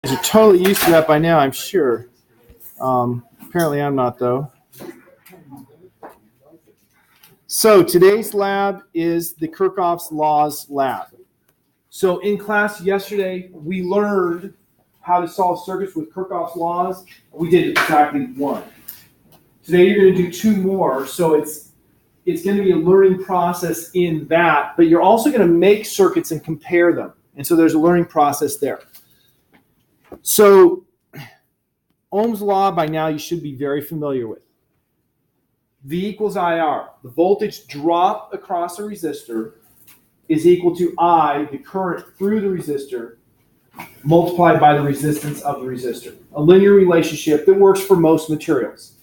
You're totally used to that by now, I'm sure. Apparently I'm not, though. So today's lab is the Kirchhoff's Laws lab. So in class yesterday, we learned how to solve circuits with Kirchhoff's laws. We did exactly one. Today you're going to do two more. So it's going to be a learning process in that, but you're also going to make circuits and compare them. And so there's a learning process there. So Ohm's law by now you should be very familiar with. V equals IR. The voltage drop across a resistor is equal to I, the current through the resistor, multiplied by the resistance of the resistor. A linear relationship that works for most materials.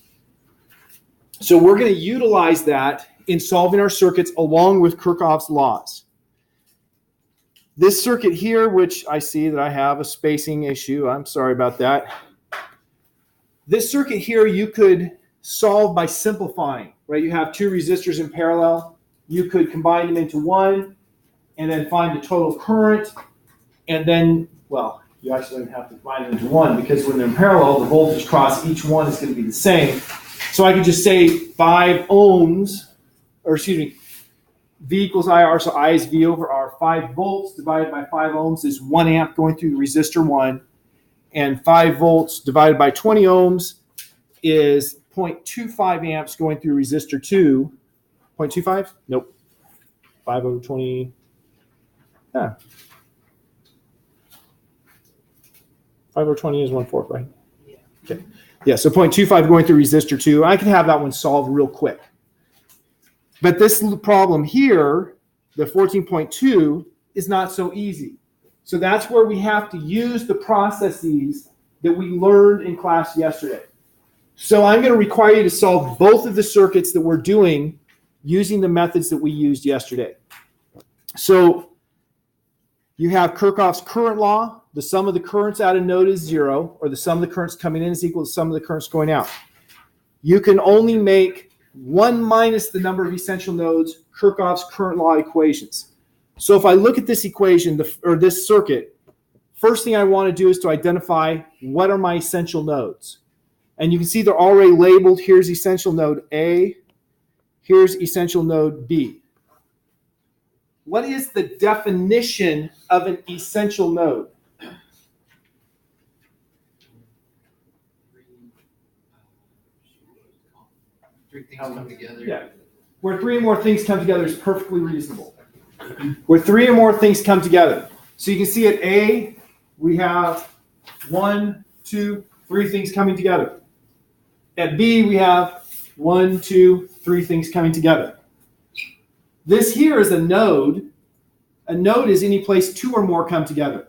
So we're going to utilize that in solving our circuits along with Kirchhoff's laws. This circuit here, which I see that I have a spacing issue, I'm sorry about that. This circuit here you could solve by simplifying, right? You have two resistors in parallel. You could combine them into one and then find the total current. And then, well, you actually don't have to combine them into one because when they're in parallel, the voltage across each one is going to be the same. So I could just say 5 ohms, or excuse me, V equals IR, so I is V over R. 5 volts divided by 5 ohms is 1 amp going through the resistor 1. And 5 volts divided by 20 ohms is 0.25 amps going through resistor 2. 0.25? Nope. 5 over 20. Yeah. 5 over 20 is 1/4, right? Yeah. Okay. Yeah, so 0.25 going through resistor 2. I can have that one solved real quick. But this problem here, the 14.2, is not so easy. So that's where we have to use the processes that we learned in class yesterday. So I'm going to require you to solve both of the circuits that we're doing using the methods that we used yesterday. So you have Kirchhoff's current law. The sum of the currents out of node is 0, or the sum of the currents coming in is equal to the sum of the currents going out. You can only make 1 minus the number of essential nodes Kirchhoff's current law equations. So if I look at this equation, or this circuit, first thing I want to do is to identify what are my essential nodes. And you can see they're already labeled. Here's essential node A. Here's essential node B. What is the definition of an essential node? Three things come together. Yeah. Where 3 or more things come together is perfectly reasonable. Where 3 or more things come together. So you can see at A, we have 1, 2, 3 things coming together. At B, we have 1, 2, 3 things coming together. This here is a node. A node is any place 2 or more come together.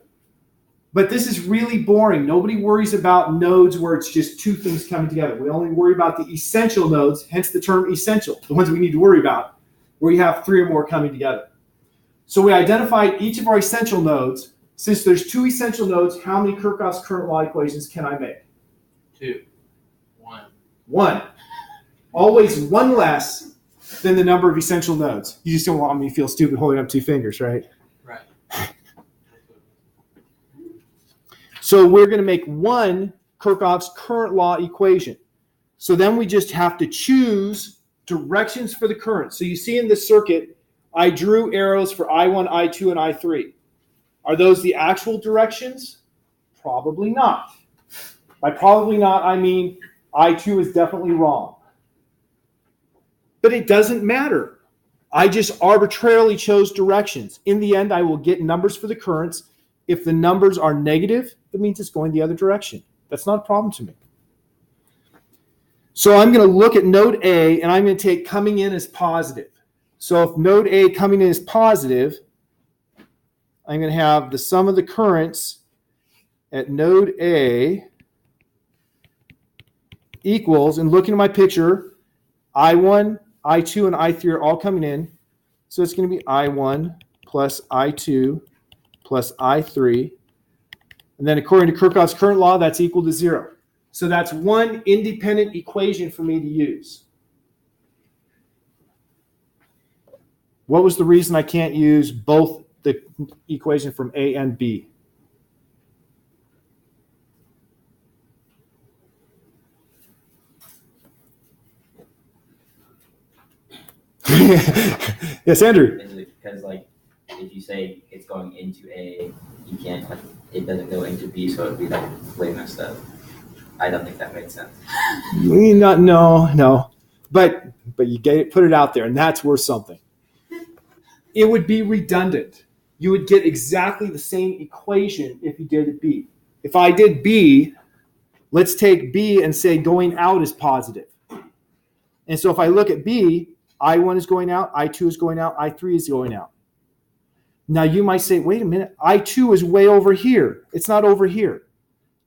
But this is really boring. Nobody worries about nodes where it's just 2 things coming together. We only worry about the essential nodes, hence the term essential, the ones we need to worry about, where you have 3 or more coming together. So we identified each of our essential nodes. Since there's 2 essential nodes, how many Kirchhoff's current law equations can I make? 2. 1. 1. Always 1 less than the number of essential nodes. You just don't want me to feel stupid holding up 2 fingers, right? Right. So we're going to make 1 Kirchhoff's current law equation. So then we just have to choose directions for the current. So you see in this circuit, I drew arrows for I1, I2, and I3. Are those the actual directions? Probably not. By probably not, I mean I2 is definitely wrong. But it doesn't matter. I just arbitrarily chose directions. In the end, I will get numbers for the currents. If the numbers are negative, that means it's going the other direction. That's not a problem to me. So I'm going to look at node A, and I'm going to take coming in as positive. So if node A coming in is positive, I'm going to have the sum of the currents at node A equals, and looking at my picture, I1, I2, and I3 are all coming in. So it's going to be I1 plus I2 plus I3. And then according to Kirchhoff's current law, that's equal to 0. So that's one independent equation for me to use. What was the reason I can't use both the equation from A and B? Yes, Andrew. Because like if you say it's going into A, you can't like it doesn't go into B, so it'd be like way messed up. I don't think that makes sense. No. But you put it out there, and that's worth something. It would be redundant. You would get exactly the same equation if you did B. If I did B, let's take B and say going out is positive. And so if I look at B, I1 is going out, I2 is going out, I3 is going out. Now you might say, wait a minute, I2 is way over here. It's not over here.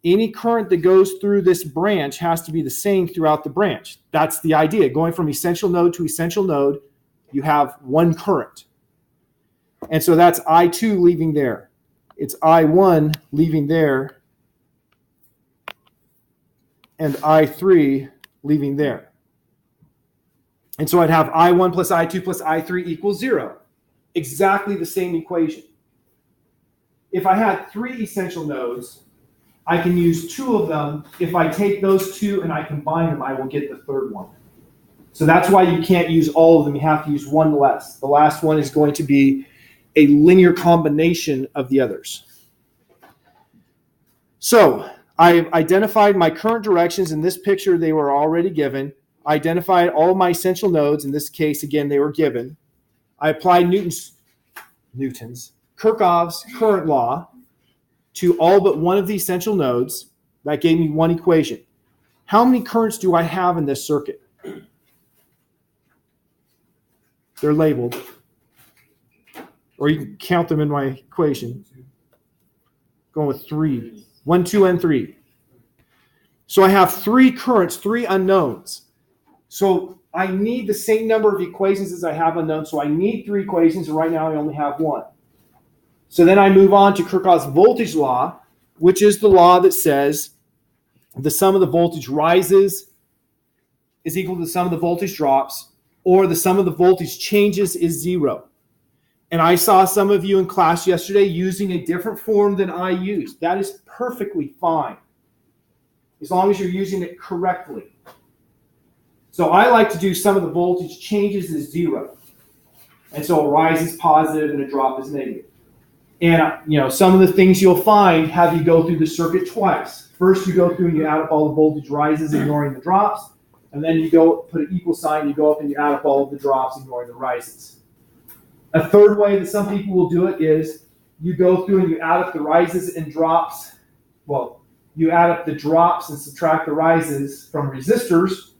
Any current that goes through this branch has to be the same throughout the branch. That's the idea. Going from essential node to essential node, you have one current. And so that's I2 leaving there. It's I1 leaving there. And I3 leaving there. And so I'd have I1 plus I2 plus I3 equals 0. Exactly the same equation. If I had 3 essential nodes, I can use 2 of them. If I take those 2 and I combine them, I will get the third one. So that's why you can't use all of them. You have to use one less. The last one is going to be a linear combination of the others. So I've identified my current directions. In this picture, they were already given. I identified all of my essential nodes. In this case, again, they were given. I applied Kirchhoff's current law to all but one of the essential nodes. That gave me one equation. How many currents do I have in this circuit? They're labeled. Or you can count them in my equation. Going with 3. 1, 2, and 3. So I have 3 currents, 3 unknowns. So I need the same number of equations as I have unknowns. So I need 3 equations, and right now I only have 1. So then I move on to Kirchhoff's voltage law, which is the law that says the sum of the voltage rises is equal to the sum of the voltage drops, or the sum of the voltage changes is 0. And I saw some of you in class yesterday using a different form than I used. That is perfectly fine, as long as you're using it correctly. So I like to do sum of the voltage changes is 0. And so a rise is positive and a drop is negative. And some of the things you'll find have you go through the circuit twice. First you go through and you add up all the voltage rises, ignoring the drops. And then you go put an equal sign, you go up and you add up all of the drops, ignoring the rises. A third way that some people will do it is you go through and you add up the rises and drops. Well, you add up the drops and subtract the rises from resistors,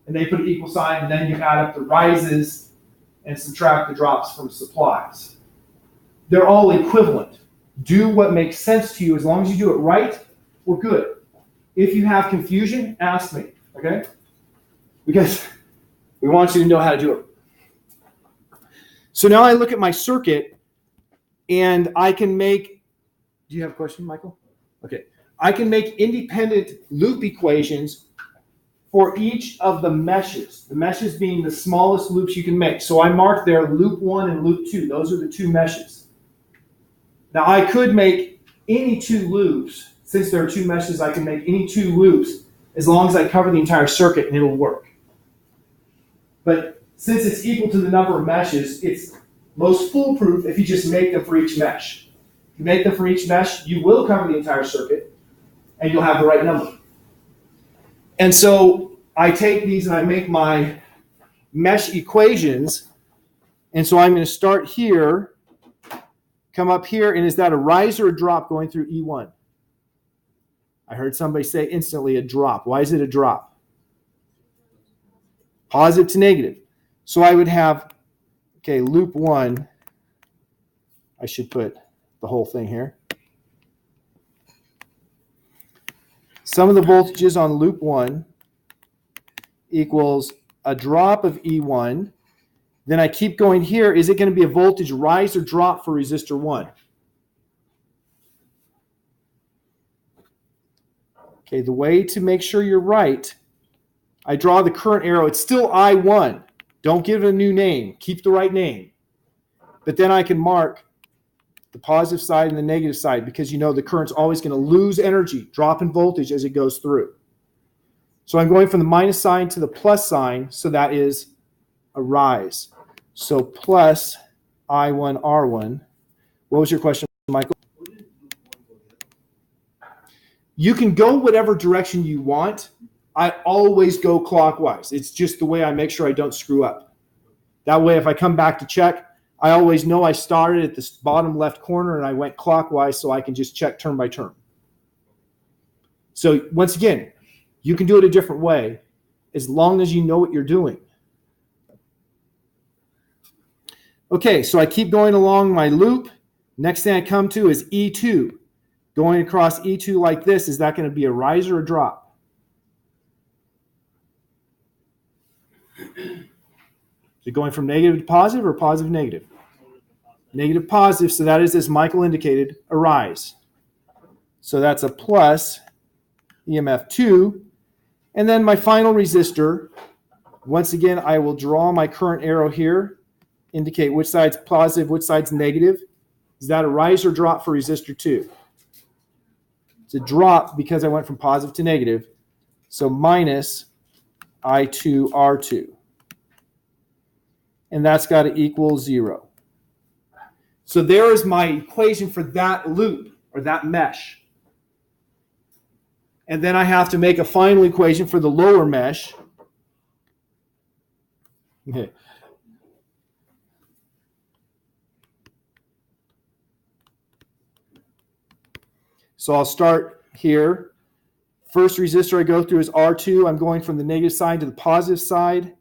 and they put an equal sign, and then you add up the rises and subtract the drops from supplies. They're all equivalent. Do what makes sense to you. As long as you do it right, we're good. If you have confusion, ask me, okay? Because we want you to know how to do it. So now I look at my circuit, and I can make, do you have a question, Michael? Okay. I can make independent loop equations for each of the meshes being the smallest loops you can make. So I marked there loop 1 and loop 2. Those are the 2 meshes. Now I could make any 2 loops. Since there are 2 meshes, I can make any 2 loops as long as I cover the entire circuit, and it'll work. But since it's equal to the number of meshes, it's most foolproof if you just make them for each mesh. If you make them for each mesh, you will cover the entire circuit, and you'll have the right number. And so I take these and I make my mesh equations. And so I'm going to start here, come up here, and is that a rise or a drop going through E1? I heard somebody say instantly a drop. Why is it a drop? Positive to negative. So I would have, okay, loop 1. I should put the whole thing here. Sum of the voltages on loop 1 equals a drop of E1. Then I keep going here. Is it going to be a voltage rise or drop for resistor 1? Okay, the way to make sure you're right, I draw the current arrow. It's still I1. Don't give it a new name. Keep the right name. But then I can mark the positive side and the negative side, because you know the current's always going to lose energy, drop in voltage as it goes through. So I'm going from the minus sign to the plus sign, so that is a rise. So plus I1 R1. What was your question, Michael? You can go whatever direction you want. I always go clockwise. It's just the way I make sure I don't screw up. That way, if I come back to check, I always know I started at the bottom left corner and I went clockwise, so I can just check turn by turn. So once again, you can do it a different way as long as you know what you're doing. Okay, so I keep going along my loop. Next thing I come to is E2. Going across E2 like this, is that going to be a rise or a drop? Is it going from negative to positive or positive to negative? Negative positive, so that is, as Michael indicated, a rise. So that's a plus EMF 2. And then my final resistor, once again, I will draw my current arrow here, indicate which side's positive, which side's negative. Is that a rise or drop for resistor 2? It's a drop because I went from positive to negative. So minus I2 R2. And that's got to equal 0. So there is my equation for that loop or that mesh. And then I have to make a final equation for the lower mesh. Okay. So I'll start here. First resistor I go through is R2. I'm going from the negative side to the positive side.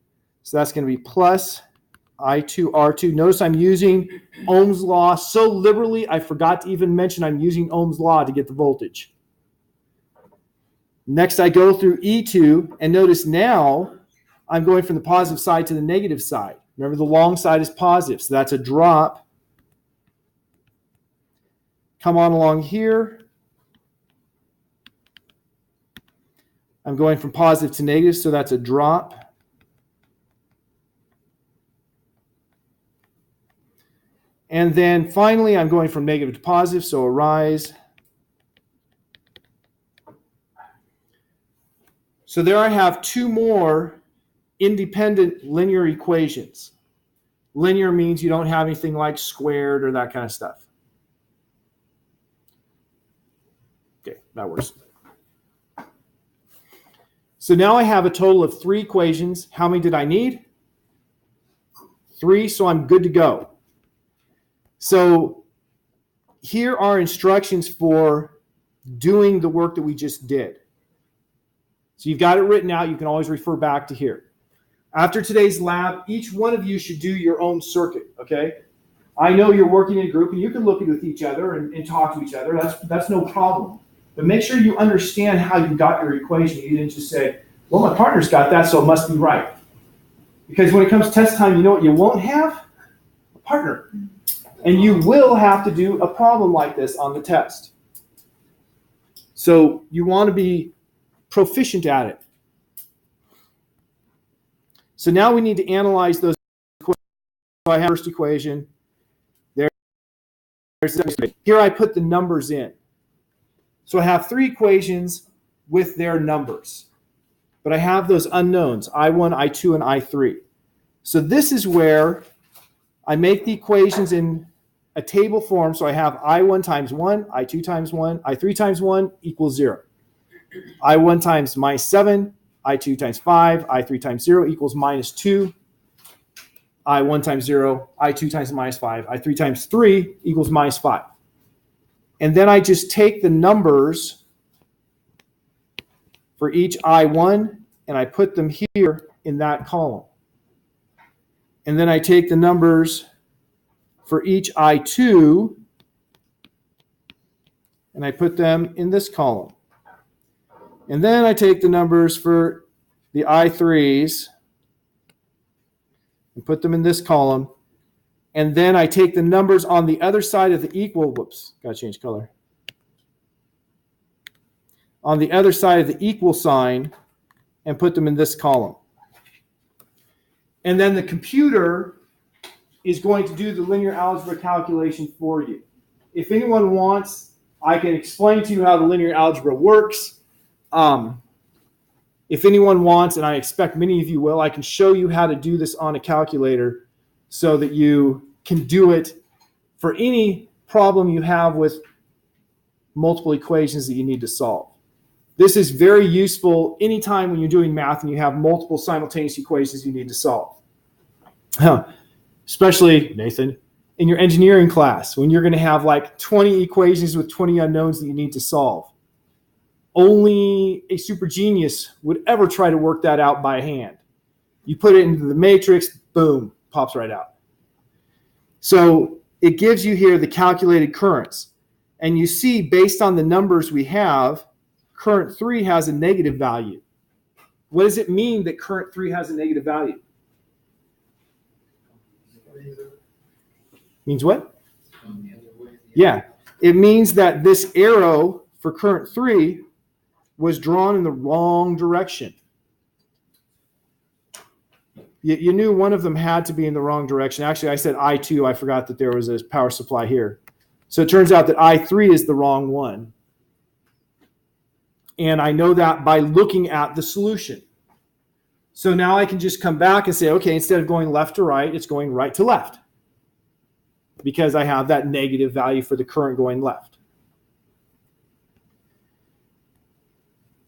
So that's going to be plus I2 R2. Notice I'm using Ohm's law so liberally, I forgot to even mention I'm using Ohm's law to get the voltage. Next, I go through E2, and notice now I'm going from the positive side to the negative side. Remember, the long side is positive, so that's a drop. Come on along here. I'm going from positive to negative, so that's a drop. And then finally, I'm going from negative to positive, so a rise. So there I have two more independent linear equations. Linear means you don't have anything like squared or that kind of stuff. Okay, that works. So now I have a total of 3 equations. How many did I need? 3, so I'm good to go. So here are instructions for doing the work that we just did. So you've got it written out. You can always refer back to here. After today's lab, each one of you should do your own circuit, okay? I know you're working in a group, and you can look at with each other and talk to each other. That's no problem. But make sure you understand how you got your equation. You didn't just say, well, my partner's got that, so it must be right. Because when it comes to test time, you know what you won't have? A partner. And you will have to do a problem like this on the test. So you want to be proficient at it. So now we need to analyze those equations. So I have the first equation. There's the second equation. Here I put the numbers in. So I have 3 equations with their numbers. But I have those unknowns, I1, I2, and I3. So this is where I make the equations in a table form. So I have I1 times 1, I2 times 1, I3 times 1 equals 0. I1 times minus 7, I2 times 5, I3 times 0 equals minus 2. I1 times 0, I2 times minus 5, I3 times 3 equals minus 5. And then I just take the numbers for each I1 and I put them here in that column. And then I take the numbers for each I2 and I put them in this column. And then I take the numbers for the I3s and put them in this column. And then I take the numbers on the other side of the equal, whoops, got to change color. On the other side of the equal sign and put them in this column. And then the computer is going to do the linear algebra calculation for you. If anyone wants, I can explain to you how the linear algebra works. If anyone wants, and I expect many of you will, I can show you how to do this on a calculator so that you can do it for any problem you have with multiple equations that you need to solve. This is very useful anytime when you're doing math and you have multiple simultaneous equations you need to solve. Especially, Nathan, in your engineering class, when you're going to have like 20 equations with 20 unknowns that you need to solve. Only a super genius would ever try to work that out by hand. You put it into the matrix, boom, pops right out. So it gives you here the calculated currents. And you see, based on the numbers we have, current 3 has a negative value. What does it mean that current 3 has a negative value? Means what? Yeah, it means that this arrow for current 3 was drawn in the wrong direction. You knew one of them had to be in the wrong direction. Actually, I said I2. I forgot that there was a power supply here. So it turns out that I3 is the wrong one. And I know that by looking at the solution. So now I can just come back and say, okay, instead of going left to right, it's going right to left. Because I have that negative value for the current going left.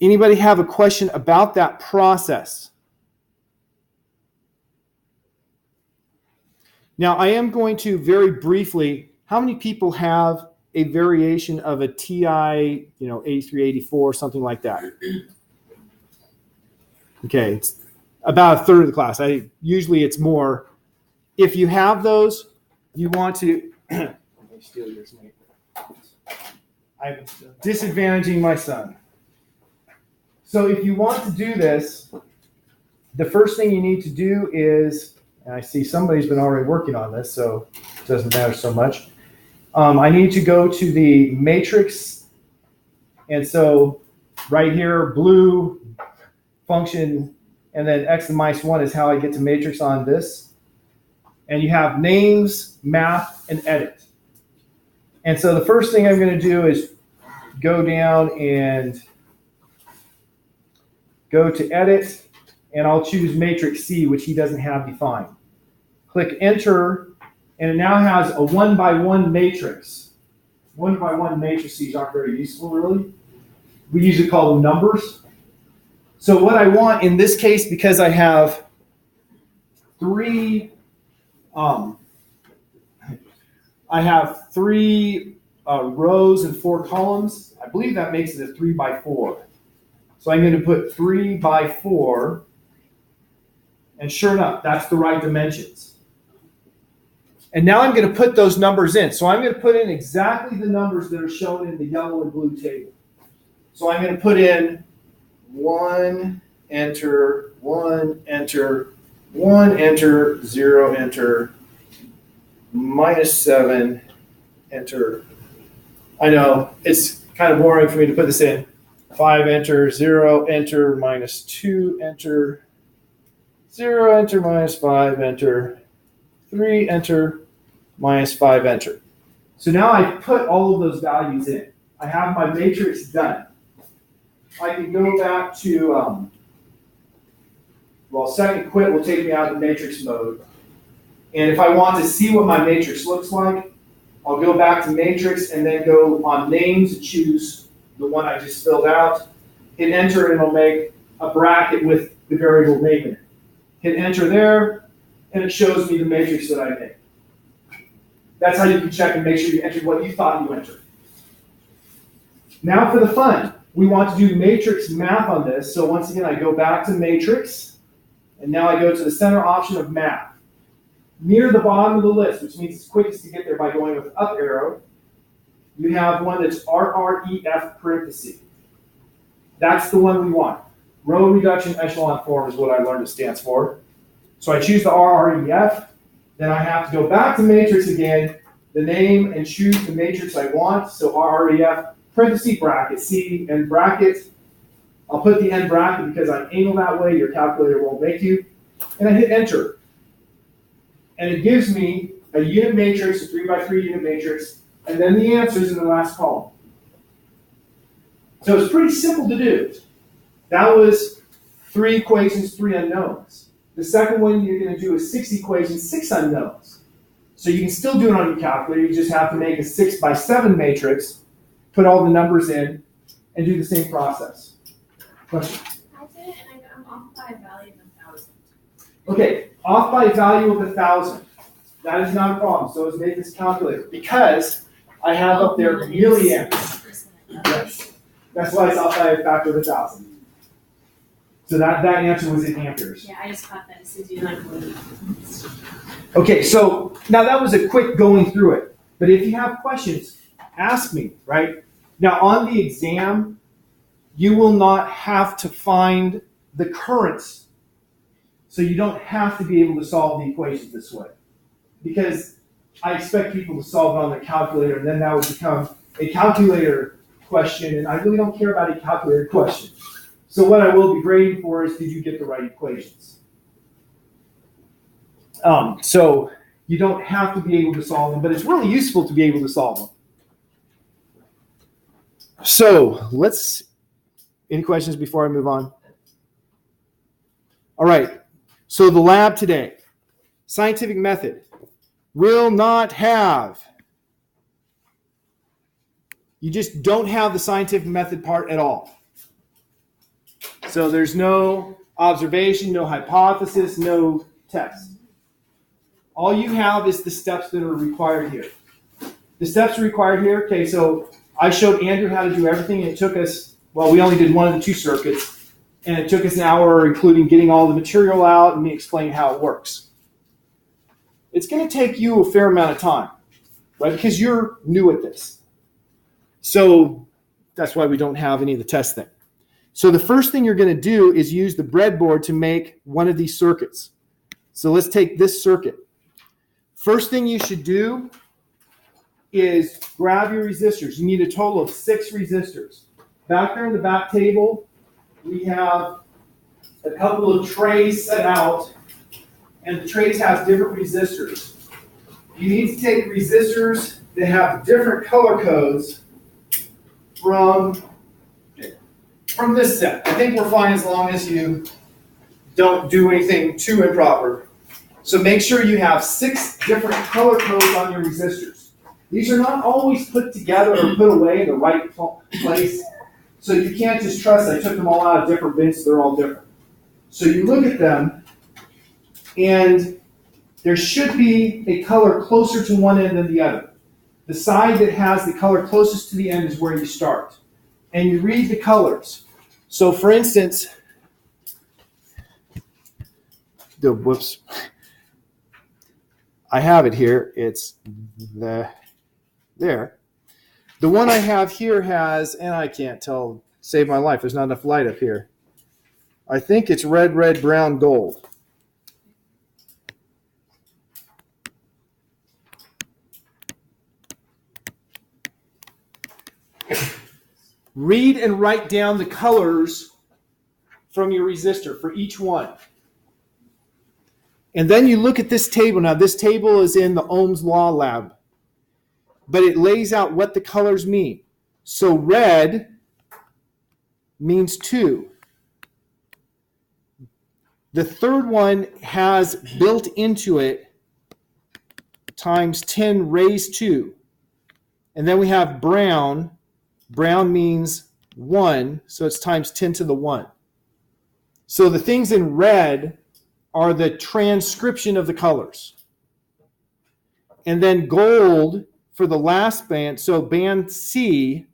Anybody have a question about that process? Now, I am going to very briefly, how many people have a variation of a TI, 8384, something like that? Okay, it's about a third of the class. Usually it's more. If you have those, you want to, let me steal yours, mate. I'm disadvantaging my son. So if you want to do this, the first thing you need to do is, and I see somebody's been already working on this, so it doesn't matter so much. I need to go to the matrix. And so right here, blue function, and then x and minus 1 is how I get to matrix on this. And you have names, math, and edit. And so the first thing I'm going to do is go down and go to edit, and I'll choose matrix C, which he doesn't have defined. Click enter, and it now has a 1-by-1 matrix. 1-by-1 matrices aren't very useful, really. We usually call them numbers. So what I want in this case, because I have three rows and 4 columns. I believe that makes it a 3-by-4. So I'm going to put 3-by-4, and sure enough, that's the right dimensions. And now I'm going to put those numbers in. So I'm going to put in exactly the numbers that are shown in the yellow and blue table. So I'm going to put in 1, enter, 1, enter, 1, enter, 0, enter, -7, enter. I know, it's kind of boring for me to put this in. 5, enter, 0, enter, -2, enter, 0, enter, -5, enter, 3, enter, -5, enter. So now I put all of those values in. I have my matrix done. I can go back to, second quit will take me out of matrix mode. And if I want to see what my matrix looks like, I'll go back to matrix and then go on names and choose the one I just filled out. Hit enter and it'll make a bracket with the variable name in it. Hit enter there, and it shows me the matrix that I made. That's how you can check and make sure you entered what you thought you entered. Now for the fun. We want to do matrix math on this. So once again, I go back to matrix, and now I go to the center option of math. Near the bottom of the list, which means it's quickest to get there by going with up arrow, you have one that's RREF parenthesis. That's the one we want. Row reduction echelon form is what I learned it stands for. So I choose the RREF. Then I have to go back to matrix again, the name, and choose the matrix I want. So RREF, parenthesis, bracket, C, and bracket. I'll put the end bracket because I'm anal that way. Your calculator won't make you. And I hit enter. And it gives me a unit matrix, a 3-by-3 unit matrix, and then the answers in the last column. So it's pretty simple to do. That was 3 equations, 3 unknowns. The second one you're going to do is 6 equations, 6 unknowns. So you can still do it on your calculator. You just have to make a 6x7 matrix, put all the numbers in, and do the same process. Question? I did it and I'm off by a value of 1,000. Okay, off by a value of 1,000. That is not a problem. So let's make this calculator. Because I have up there milliamps. Yes. That's why it's off by a factor of 1,000. So that answer was in amperes. Yeah, I just caught that. It says you like one. Okay, so now that was a quick going through it. But if you have questions, ask me, right? Now on the exam, you will not have to find the currents. So you don't have to be able to solve the equations this way. Because I expect people to solve it on their calculator, and then that would become a calculator question, and I really don't care about a calculator question. So what I will be grading for is, did you get the right equations? So you don't have to be able to solve them, but it's really useful to be able to solve them. So any questions before I move on? All right, so the lab today, scientific method, will not have. You just don't have the scientific method part at all. So there's no observation, no hypothesis, no test. All you have is the steps that are required here. The steps required here, okay, so I showed Andrew how to do everything, and it took us, well, we only did one of the 2 circuits, and it took us an hour, including getting all the material out and me explaining how it works. It's going to take you a fair amount of time, right? Because you're new at this. So that's why we don't have any of the test thing. So the first thing you're going to do is use the breadboard to make one of these circuits. So let's take this circuit. First thing you should do is grab your resistors. You need a total of 6 resistors. Back there in the back table, we have a couple of trays set out, and the trays have different resistors. You need to take resistors that have different color codes from this set. I think we're fine as long as you don't do anything too improper. So make sure you have 6 different color codes on your resistors. These are not always put together or put away in the right place. So you can't just trust I took them all out of different bins, they're all different. So you look at them, and there should be a color closer to one end than the other. The side that has the color closest to the end is where you start. And you read the colors. So for instance, whoops. I have it here. It's there. The one I have here has, and I can't tell, save my life. There's not enough light up here. I think it's red, red, brown, gold. Read and write down the colors from your resistor for each one. And then you look at this table. Now, this table is in the Ohm's Law lab, but it lays out what the colors mean. So red means 2. The third one has built into it times 10 raised 2. And then we have brown. Brown means 1, so it's times 10 to the 1. So the things in red are the transcription of the colors. And then gold for the last band, so band C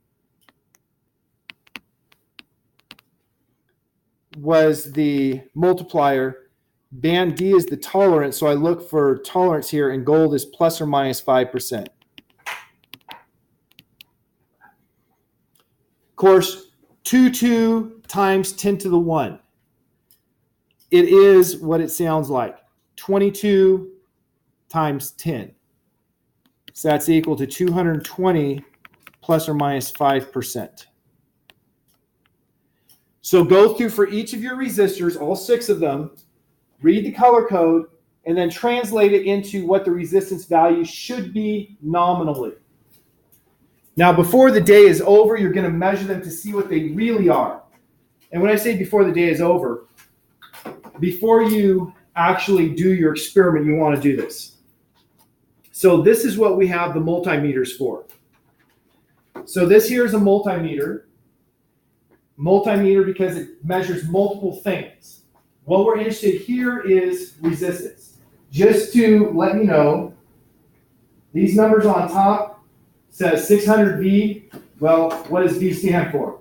was the multiplier. Band D is the tolerance, so I look for tolerance here, and gold is plus or minus 5%. Of course, 2 times 10 to the 1. It is what it sounds like, 22 times 10. So that's equal to 220 plus or minus 5%. So go through for each of your resistors, all 6 of them, read the color code, and then translate it into what the resistance value should be nominally. Now, before the day is over, you're going to measure them to see what they really are. And when I say before the day is over, before you actually do your experiment, you want to do this. So this is what we have the multimeters for. So this here is a multimeter. Multimeter because it measures multiple things. What we're interested here is resistance. Just to let you know, these numbers on top says 600 V. Well, what does V stand for?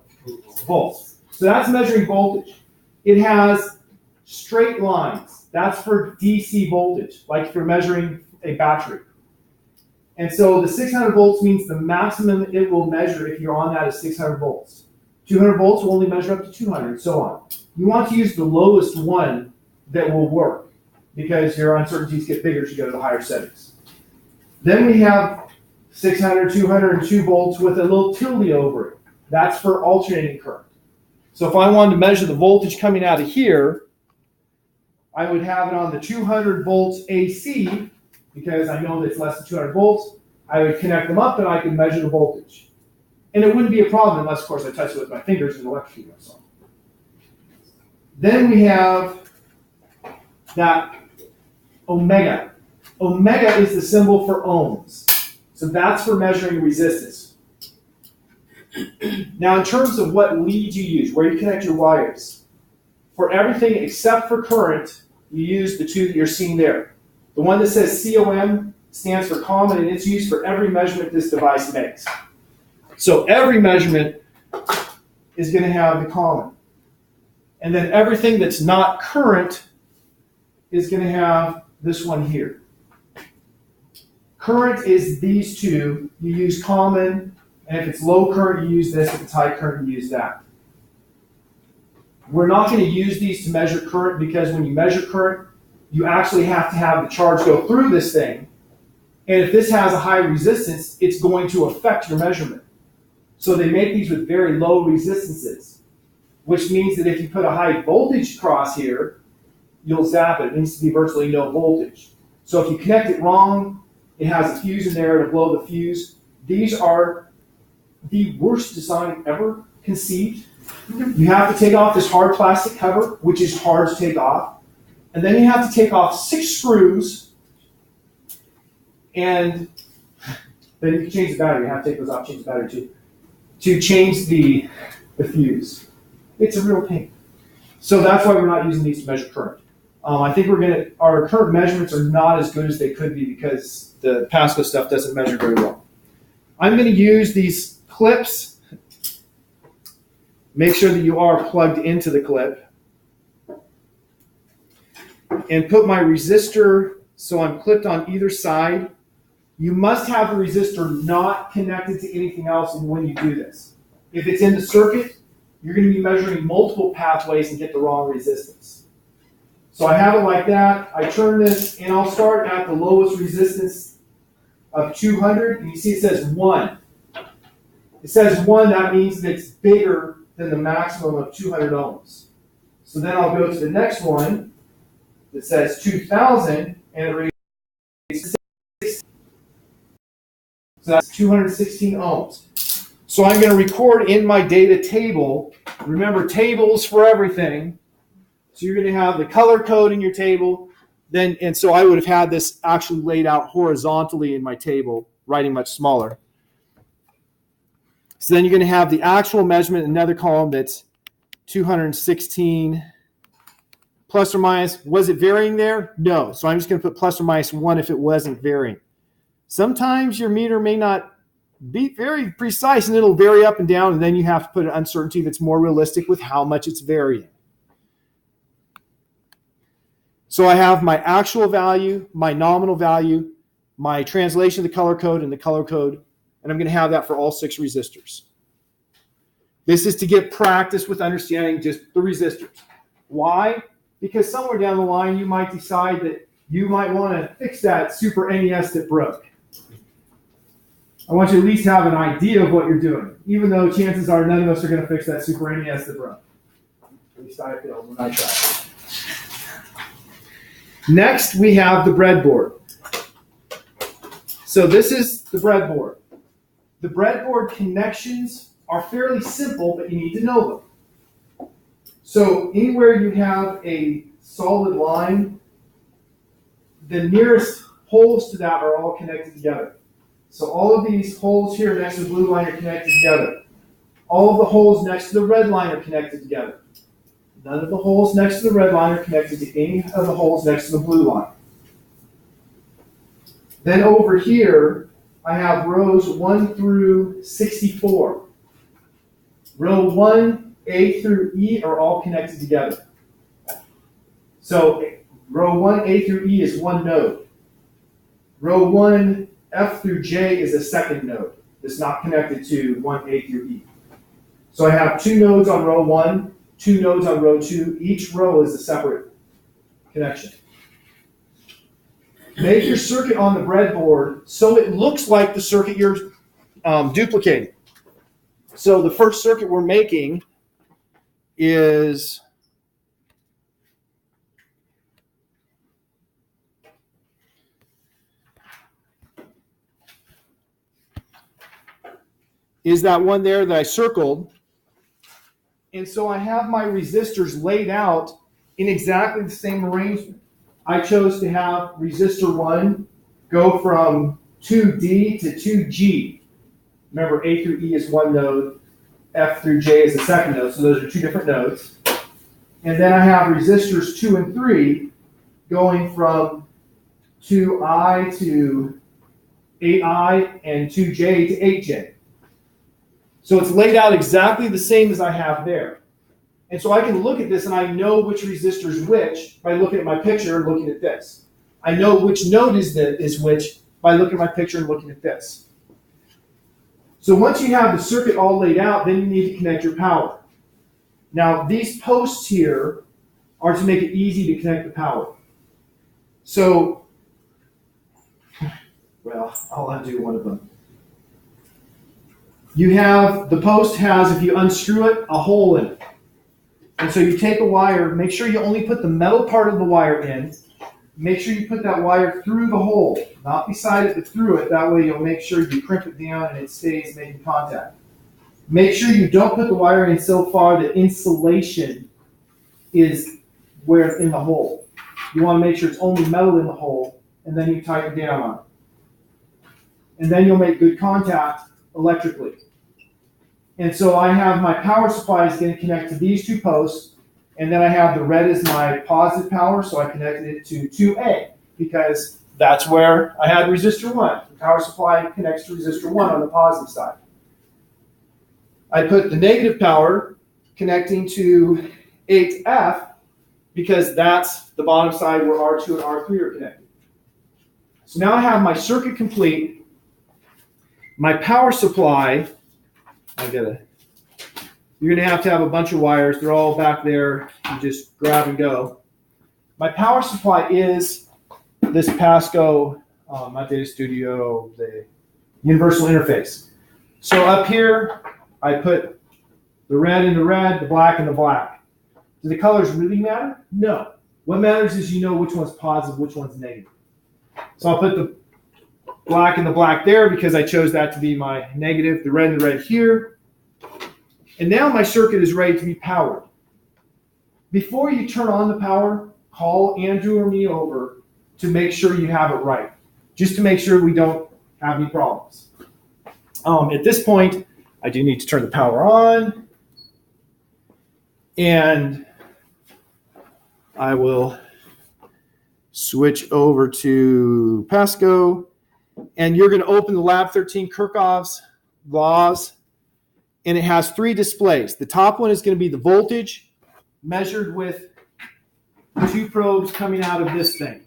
Volts. So that's measuring voltage. It has straight lines. That's for DC voltage, like if you're measuring a battery. And so the 600 volts means the maximum it will measure if you're on that is 600 volts. 200 volts will only measure up to 200, and so on. You want to use the lowest one that will work because your uncertainties get bigger as you go to the higher settings. Then we have 600, 200, and 2 volts with a little tilde over it. That's for alternating current. So if I wanted to measure the voltage coming out of here, I would have it on the 200 volts AC, because I know that it's less than 200 volts. I would connect them up and I could measure the voltage. And it wouldn't be a problem unless, of course, I touch it with my fingers and electrocute myself. Then we have that omega. Omega is the symbol for ohms. So that's for measuring resistance. Now, in terms of what lead you use, where you connect your wires, for everything except for current, you use the two that you're seeing there. The one that says COM stands for common, and it's used for every measurement this device makes. So every measurement is going to have the common. And then everything that's not current is going to have this one here. Current is these two. You use common, and if it's low current, you use this. If it's high current, you use that. We're not going to use these to measure current because when you measure current, you actually have to have the charge go through this thing. And if this has a high resistance, it's going to affect your measurement. So they make these with very low resistances, which means that if you put a high voltage across here, you'll zap it. It needs to be virtually no voltage. So if you connect it wrong, it has a fuse in there to blow the fuse. These are the worst design ever conceived. You have to take off this hard plastic cover, which is hard to take off. And then you have to take off 6 screws, and then you can change the battery. You have to take those off, change the battery too, to change the fuse. It's a real pain. So that's why we're not using these to measure current. I think our current measurements are not as good as they could be because the Pasco stuff doesn't measure very well. I'm going to use these clips. Make sure that you are plugged into the clip. And put my resistor, so I'm clipped on either side. You must have the resistor not connected to anything else when you do this. If it's in the circuit, you're going to be measuring multiple pathways and get the wrong resistance. So I have it like that. I turn this, and I'll start at the lowest resistance of 200, and you see it says 1. It says 1, that means that it's bigger than the maximum of 200 ohms. So then I'll go to the next one that says 2,000, and it reads 6. So that's 216 ohms. So I'm going to record in my data table. Remember, tables for everything. So you're going to have the color code in your table. And so I would have had this actually laid out horizontally in my table, writing much smaller. So then you're going to have the actual measurement in another column that's 216 plus or minus. Was it varying there? No. So I'm just going to put plus or minus 1 if it wasn't varying. Sometimes your meter may not be very precise and it'll vary up and down, and then you have to put an uncertainty that's more realistic with how much it's varying. So I have my actual value, my nominal value, my translation of the color code, and the color code, and I'm going to have that for all 6 resistors. This is to get practice with understanding just the resistors. Why? Because somewhere down the line you might decide that you might want to fix that Super NES that broke. I want you to at least have an idea of what you're doing, even though chances are none of us are going to fix that Super NES that broke. At least I failed when I tried. Next, we have the breadboard. So this is the breadboard. The breadboard connections are fairly simple, but you need to know them. So anywhere you have a solid line, the nearest holes to that are all connected together. So all of these holes here next to the blue line are connected together. All of the holes next to the red line are connected together. None of the holes next to the red line are connected to any of the holes next to the blue line. Then over here, I have rows 1 through 64. Row 1, A through E are all connected together. So row 1, A through E is one node. Row 1, F through J is a second node that's not connected to 1A through E. So I have 2 nodes on row 1, 2 nodes on row 2. Each row is a separate connection. Make your circuit on the breadboard so it looks like the circuit you're duplicating. So the first circuit we're making is that one there that I circled. And so I have my resistors laid out in exactly the same arrangement. I chose to have resistor 1 go from 2D to 2G. Remember, A through E is one node, F through J is the second node, so those are 2 different nodes. And then I have resistors 2 and 3 going from 2I to 8I and 2J to 8J. So it's laid out exactly the same as I have there. And so I can look at this and I know which resistor is which by looking at my picture and looking at this. I know which node is which by looking at my picture and looking at this. So once you have the circuit all laid out, then you need to connect your power. Now these posts here are to make it easy to connect the power. So, well, I'll undo one of them. You have, the post has, if you unscrew it, a hole in it. And so you take a wire, make sure you only put the metal part of the wire in. Make sure you put that wire through the hole, not beside it, but through it. That way you'll make sure you crimp it down and it stays making contact. Make sure you don't put the wire in so far that insulation is where in the hole. You want to make sure it's only metal in the hole, and then you tighten down on it. And then you'll make good contact electrically. And so I have my power supply is going to connect to these 2 posts, and then I have the red as my positive power, so I connected it to 2A, because that's where I had resistor 1. The power supply connects to resistor 1 on the positive side. I put the negative power connecting to 8F, because that's the bottom side where R2 and R3 are connected. So now I have my circuit complete. My power supply, you're gonna have to have a bunch of wires. They're all back there. You just grab and go. My power supply is this Pasco, not Data Studio, the universal interface. So up here, I put the red in the red, the black in the black. Do the colors really matter? No. What matters is you know which one's positive, which one's negative. So I'll put the black in the black there because I chose that to be my negative, the red in the red here. And now my circuit is ready to be powered. Before you turn on the power, call Andrew or me over to make sure you have it right, just to make sure we don't have any problems. At this point, I do need to turn the power on, and I will switch over to Pasco, and you're going to open the Lab 13 Kirchhoff's laws, and it has 3 displays. The top one is going to be the voltage measured with 2 probes coming out of this thing.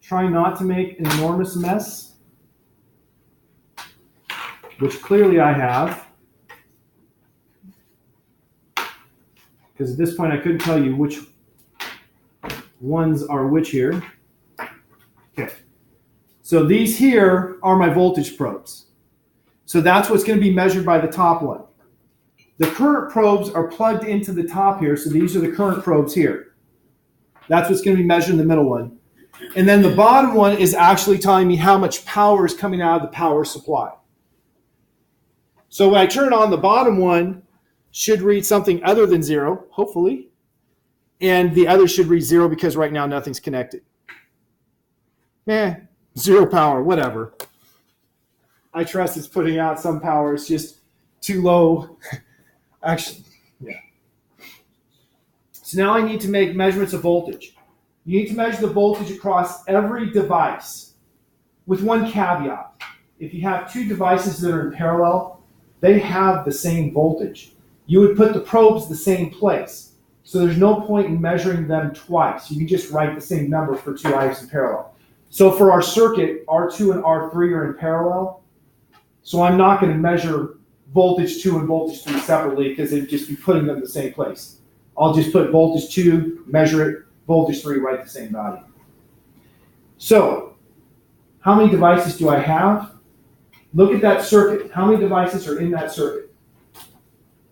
Try not to make an enormous mess, which clearly I have, because at this point I couldn't tell you which ones are which here. Okay, so these here are my voltage probes. So that's what's going to be measured by the top one. The current probes are plugged into the top here, so these are the current probes here. That's what's going to be measured in the middle one. And then the bottom one is actually telling me how much power is coming out of the power supply. So when I turn on the bottom one, should read something other than 0, hopefully. And the other should read 0 because right now nothing's connected. 0 power, whatever. I trust it's putting out some power. It's just too low. Actually, yeah. So now I need to make measurements of voltage. You need to measure the voltage across every device with one caveat. If you have two devices that are in parallel, they have the same voltage. You would put the probes the same place. So there's no point in measuring them twice. You can just write the same number for two items in parallel. So for our circuit, R2 and R3 are in parallel. So I'm not going to measure voltage 2 and voltage 3 separately because it'd just be putting them in the same place. I'll just put voltage 2, measure it, voltage 3, write the same value. So how many devices do I have? Look at that circuit. How many devices are in that circuit?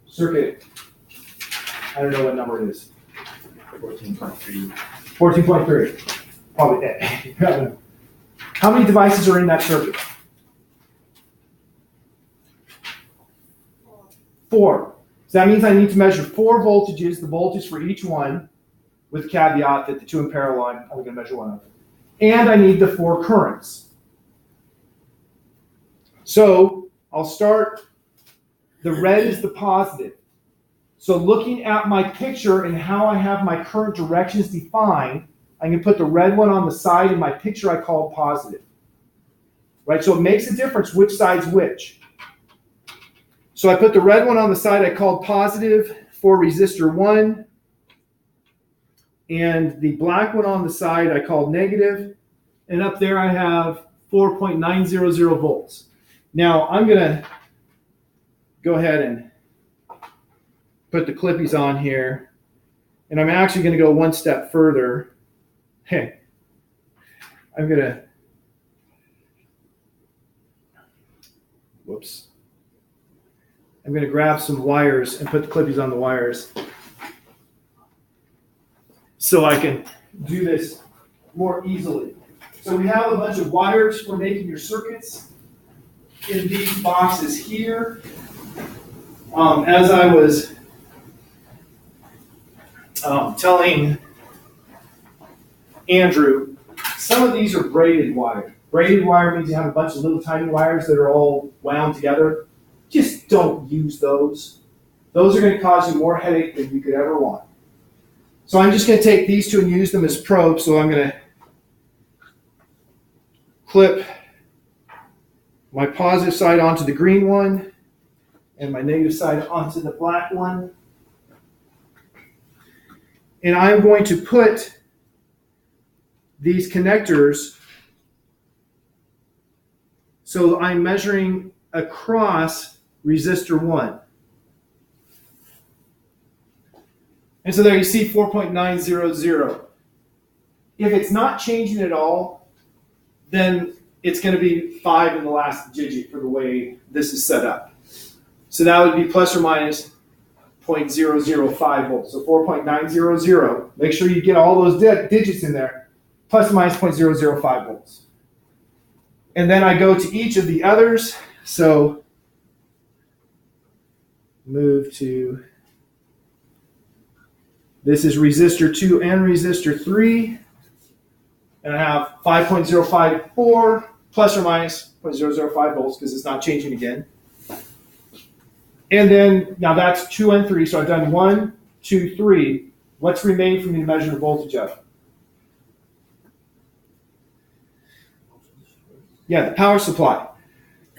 Circuit, I don't know what number it is. 14.3. 14.3. Probably that. How many devices are in that circuit? 4. So that means I need to measure 4 voltages, the voltage for each one, with the caveat that the two in parallel, I'm only going to measure one of them. And I need the 4 currents. So I'll start, the red is the positive. So looking at my picture and how I have my current directions defined, I can put the red one on the side in my picture I call positive. Right, so it makes a difference which side's which. So I put the red one on the side I called positive for resistor 1. And the black one on the side I called negative. And up there I have 4.900 volts. Now I'm going to go ahead and put the clippies on here. And I'm actually going to go one step further. Hey, I'm going to, whoops. I'm going to grab some wires and put the clippies on the wires so I can do this more easily. So we have a bunch of wires for making your circuits in these boxes here. As I was telling Andrew, some of these are braided wire. Braided wire means you have a bunch of little tiny wires that are all wound together. Just don't use those. Those are going to cause you more headache than you could ever want. So I'm just going to take these two and use them as probes. So I'm going to clip my positive side onto the green one and my negative side onto the black one. And I'm going to put these connectors, so I'm measuring across resistor 1. And so there you see 4.900. If it's not changing at all, then it's going to be 5 in the last digit for the way this is set up. So that would be plus or minus 0.005 volts. So 4.900. Make sure you get all those digits in there. Plus or minus 0.005 volts. And then I go to each of the others. So move to, this is resistor 2 and resistor 3. And I have 5.054 plus or minus 0.005 volts because it's not changing again. And then, now that's 2 and 3. So I've done 1, 2, 3. What's remaining for me to measure the voltage of? Yeah, the power supply.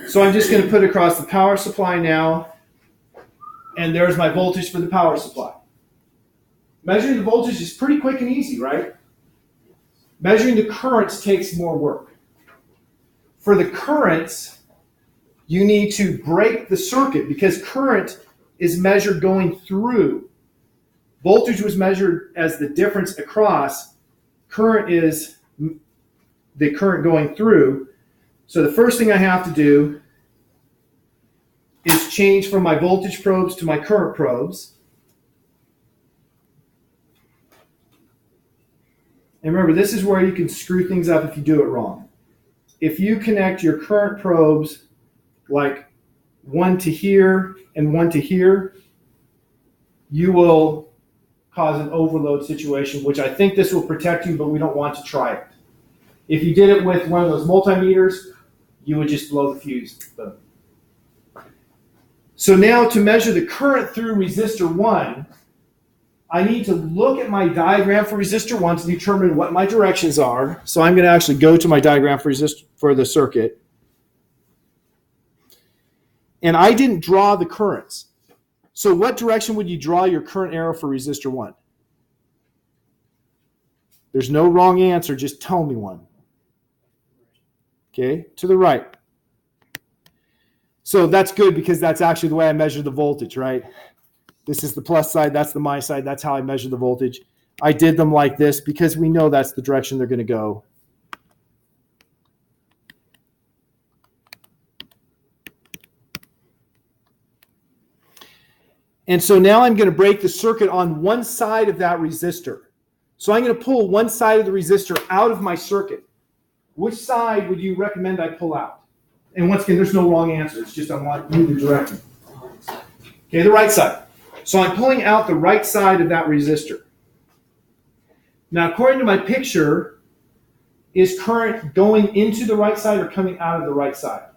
So I'm just going to put across the power supply now. And there's my voltage for the power supply. Measuring the voltage is pretty quick and easy, right? Measuring the currents takes more work. For the currents, you need to break the circuit because current is measured going through. Voltage was measured as the difference across. Current is the current going through. So the first thing I have to do is change from my voltage probes to my current probes. And remember, this is where you can screw things up if you do it wrong. If you connect your current probes like one to here and one to here, you will cause an overload situation, which I think this will protect you, but we don't want to try it. If you did it with one of those multimeters, you would just blow the fuse. Boom. So now to measure the current through resistor 1, I need to look at my diagram for resistor 1 to determine what my directions are. So I'm going to actually go to my diagram for the circuit. And I didn't draw the currents. So what direction would you draw your current arrow for resistor 1? There's no wrong answer, just tell me one. Okay, to the right. So that's good because that's actually the way I measure the voltage, right? This is the plus side, that's the minus side, that's how I measure the voltage. I did them like this because we know that's the direction they're going to go. And so now I'm going to break the circuit on one side of that resistor. So I'm going to pull one side of the resistor out of my circuit. Which side would you recommend I pull out? And once again, there's no wrong answer. It's just I want you to direct me. Okay, the right side. So I'm pulling out the right side of that resistor. Now, according to my picture, is current going into the right side or coming out of the right side?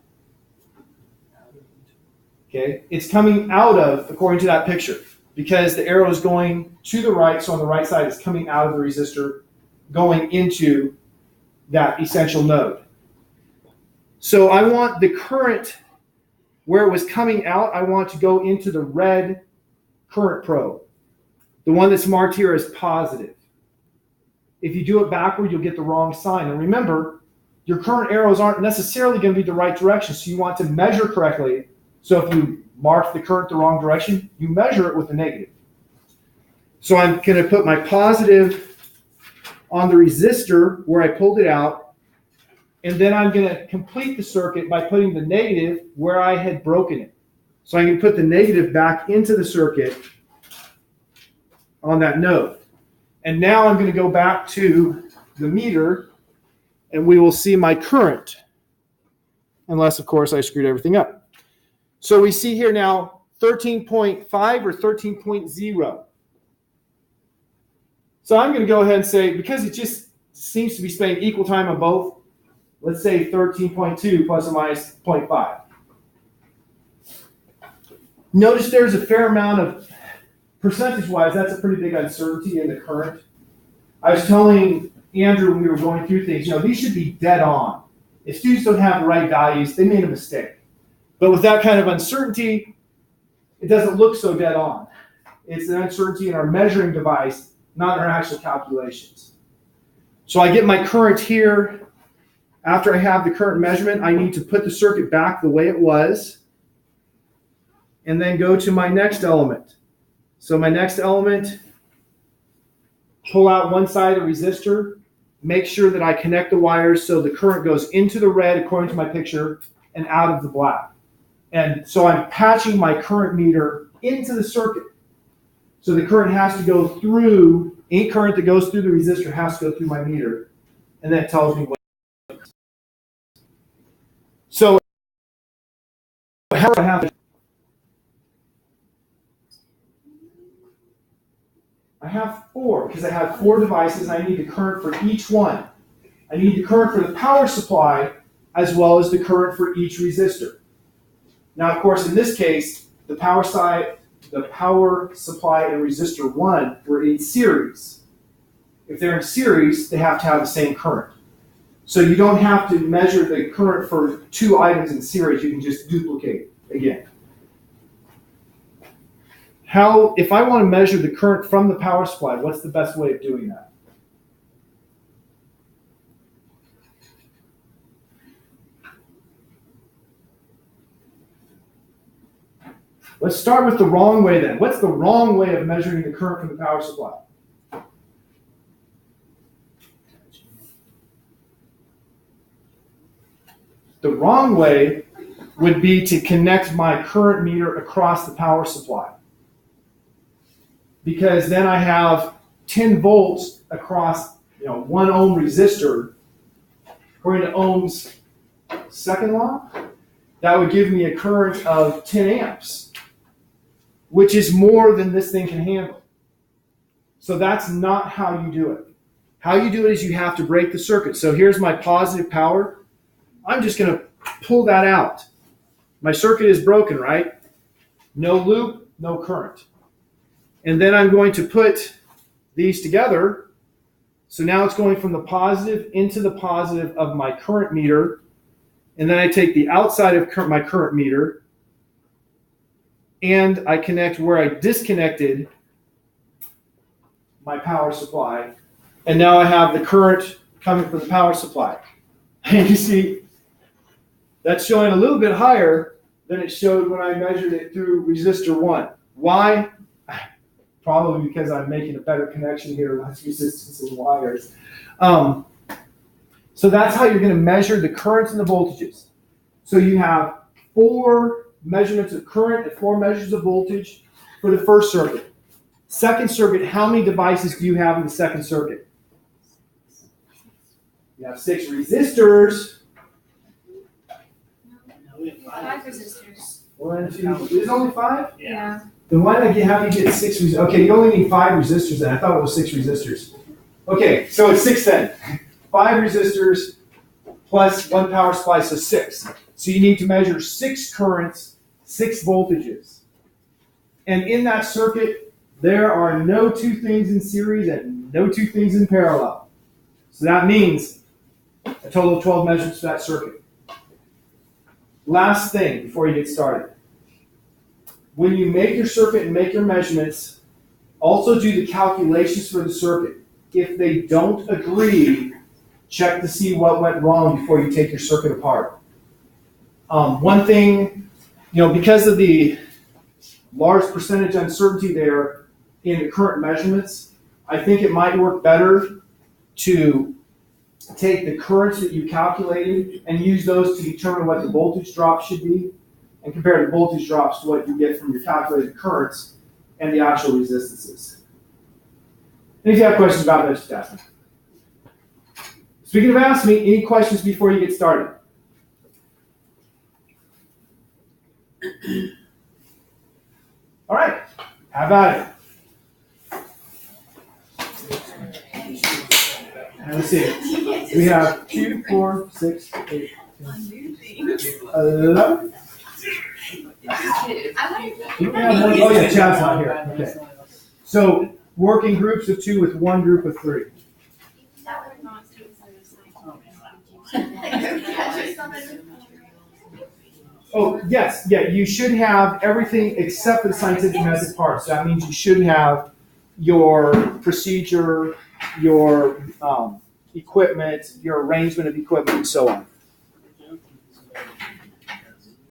Okay, it's coming out of, according to that picture, because the arrow is going to the right, so on the right side it's coming out of the resistor, going into that essential node. So I want the current, where it was coming out, I want to go into the red current probe, the one that's marked here as positive. If you do it backward, you'll get the wrong sign. And remember, your current arrows aren't necessarily going to be the right direction, so you want to measure correctly. So if you mark the current the wrong direction, you measure it with the negative. So I'm going to put my positive on the resistor where I pulled it out, and then I'm going to complete the circuit by putting the negative where I had broken it. So I'm going to put the negative back into the circuit on that node. And now I'm going to go back to the meter, and we will see my current, unless, of course, I screwed everything up. So we see here now 13.5 or 13.0. So I'm going to go ahead and say, because it just seems to be spending equal time on both, let's say 13.2 plus or minus 0.5. Notice there's a fair amount of, percentage-wise, that's a pretty big uncertainty in the current. I was telling Andrew when we were going through things, these should be dead on. If students don't have the right values, they made a mistake. But with that kind of uncertainty, it doesn't look so dead on. It's an uncertainty in our measuring device, not in our actual calculations. So I get my current here. After I have the current measurement, I need to put the circuit back the way it was, and then go to my next element. So my next element, pull out one side of the resistor, make sure that I connect the wires so the current goes into the red according to my picture and out of the black. And so I'm patching my current meter into the circuit. So the current has to go through, any current that goes through the resistor has to go through my meter, and that tells me what. So how do I have? I have 4 because I have 4 devices. I need the current for each one. I need the current for the power supply as well as the current for each resistor. Now, of course, in this case, the power supply and resistor 1 were in series. If they're in series, they have to have the same current. So you don't have to measure the current for 2 items in series. You can just duplicate again. If I want to measure the current from the power supply, what's the best way of doing that? Let's start with the wrong way then. What's the wrong way of measuring the current from the power supply? The wrong way would be to connect my current meter across the power supply. Because then I have 10 volts across 1 ohm resistor. According to Ohm's second law, that would give me a current of 10 amps, which is more than this thing can handle. So that's not how you do it. How you do it is you have to break the circuit. So here's my positive power. I'm just going to pull that out. My circuit is broken, right? No loop, no current. And then I'm going to put these together. So now it's going from the positive into the positive of my current meter. And then I take the outside of my current meter and I connect where I disconnected my power supply. And now I have the current coming from the power supply. And you see, that's showing a little bit higher than it showed when I measured it through resistor 1. Why? Probably because I'm making a better connection here, less resistance in wires. So that's how you're going to measure the currents and the voltages. So you have 4 measurements of current and 4 measures of voltage for the first circuit. Second circuit, how many devices do you have in the second circuit? You have 6 resistors. 5 resistors. 1, 2, there's only 5? Yeah. Then why did I have you get 6 resistors? Okay, you only need 5 resistors then. I thought it was 6 resistors. Okay, so it's 6 then. 5 resistors plus 1 power supply, so 6. So you need to measure 6 currents, 6 voltages. And in that circuit, there are no 2 things in series and no 2 things in parallel. So that means a total of 12 measurements for that circuit. Last thing before you get started. When you make your circuit and make your measurements, also do the calculations for the circuit. If they don't agree, check to see what went wrong before you take your circuit apart. One thing, because of the large percentage uncertainty there in the current measurements, I think it might work better to take the currents that you calculated and use those to determine what the voltage drop should be, and compare the voltage drops to what you get from your calculated currents and the actual resistances. And if you have questions about that, just ask me. Speaking of ask me, any questions before you get started? All right, how about it? And let's see. We have 2, 4, 6, 8, 10, 11. Oh yeah, Chad's not here. Okay. So working groups of 2 with 1 group of 3. Oh yes, yeah. You should have everything except for the scientific method parts. So that means you should have your procedure, your equipment, your arrangement of equipment, and so on.